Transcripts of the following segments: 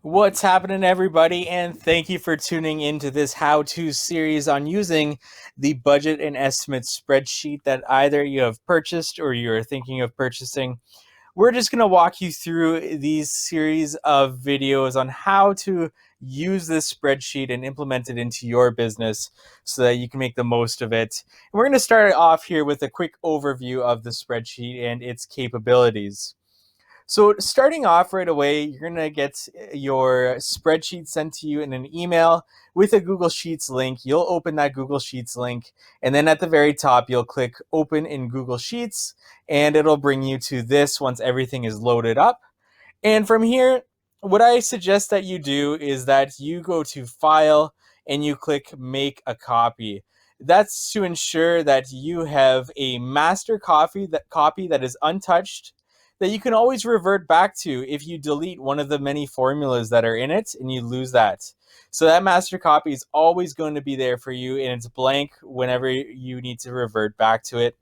What's happening, everybody? And thank you for tuning into this how-to series on using the budget and estimate spreadsheet that either you have purchased or you're thinking of purchasing. We're just going to walk you through these series of videos on how to use this spreadsheet and implement it into your business so that you can make the most of it. And we're going to start off here with a quick overview of the spreadsheet and its capabilities. So starting off right away, you're going to get your spreadsheet sent to you in an email with a Google Sheets link. You'll open that Google Sheets link, and then at the very top, you'll click Open in Google Sheets, and it'll bring you to this once everything is loaded up. And from here, what I suggest that you do is that you go to File and you click Make a Copy. That's to ensure that you have a master copy that is untouched, that you can always revert back to if you delete one of the many formulas that are in it and you lose that. So that master copy is always going to be there for you, and it's blank whenever you need to revert back to it.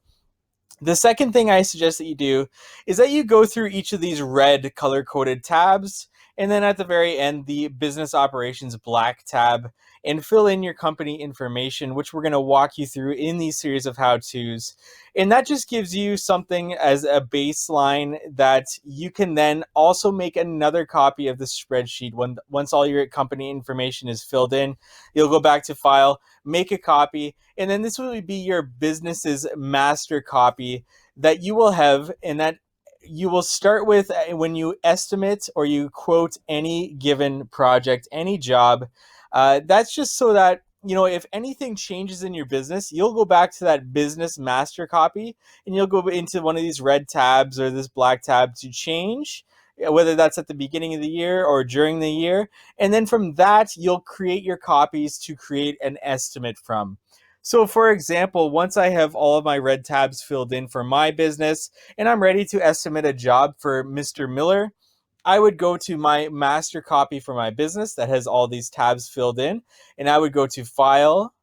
The second thing I suggest that you do is that you go through each of these red color-coded tabs, and then at the very end, the business operations black tab, and fill in your company information, which we're going to walk you through in these series of how-tos. And that just gives you something as a baseline that you can then also make another copy of the spreadsheet. Once all your company information is filled in, you'll go back to File, make a copy, and then this will be your business's master copy that you will have, and that you will start with when you estimate or you quote any given project, any job. That's just so that, if anything changes in your business, you'll go back to that business master copy and you'll go into one of these red tabs or this black tab to change, whether that's at the beginning of the year or during the year. And then from that, you'll create your copies to create an estimate from. So for example, once I have all of my red tabs filled in for my business and I'm ready to estimate a job for Mr. Miller, I would go to my master copy for my business that has all these tabs filled in, and I would go to File,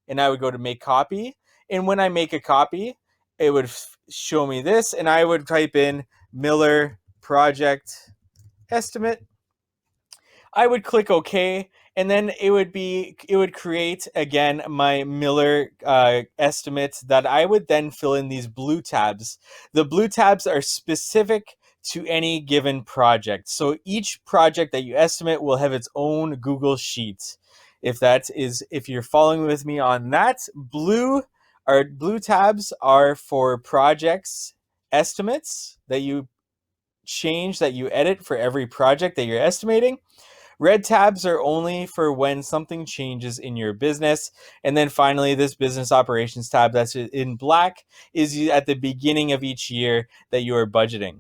and I would go to Make Copy. And when I make a copy, it would show me this, and I would type in Miller Project Estimate. I would click OK, and then it would create again my Miller estimate that I would then fill in these blue tabs. The blue tabs are specific to any given project. So each project that you estimate will have its own Google Sheet. If you're following with me on that, blue tabs are for projects estimates that you change, that you edit for every project that you're estimating. Red tabs are only for when something changes in your business. And then finally, this business operations tab that's in black is at the beginning of each year that you are budgeting.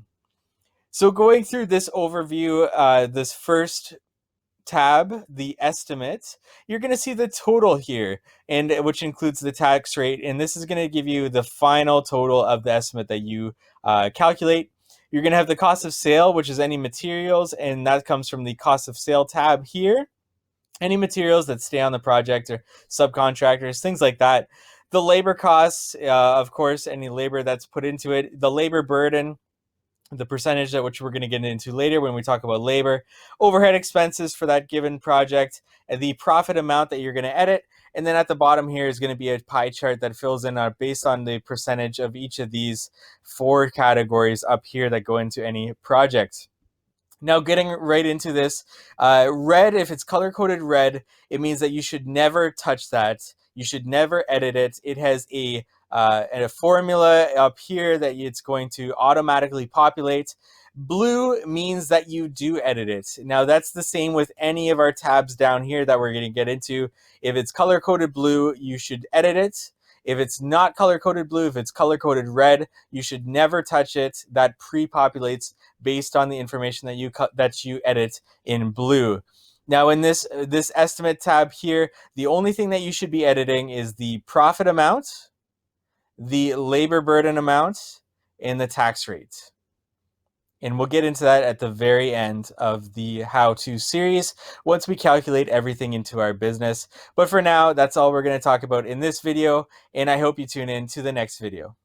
So going through this overview, this first tab, the estimate, you're going to see the total here, and which includes the tax rate. And this is going to give you the final total of the estimate that you calculate. You're going to have the cost of sale, which is any materials, and that comes from the cost of sale tab here. Any materials that stay on the project or subcontractors, things like that. The labor costs, of course, any labor that's put into it. The labor burden, the percentage that which we're going to get into later when we talk about labor, overhead expenses for that given project, and the profit amount that you're going to edit. And then at the bottom here is going to be a pie chart that fills in based on the percentage of each of these four categories up here that go into any project. Now, getting right into this, red, if it's color-coded red, it means that you should never touch that. You should never edit it. It has a formula up here that it's going to automatically populate. Blue means that you do edit it. Now, that's the same with any of our tabs down here that we're going to get into. If it's color-coded blue, you should edit it. If it's not color-coded blue, if it's color-coded red, you should never touch it. That pre-populates based on the information that you edit in blue. Now, in this estimate tab here, the only thing that you should be editing is the profit amount, the labor burden amount, and the tax rate. And we'll get into that at the very end of the how-to series once we calculate everything into our business. But for now, that's all we're going to talk about in this video, and I hope you tune in to the next video.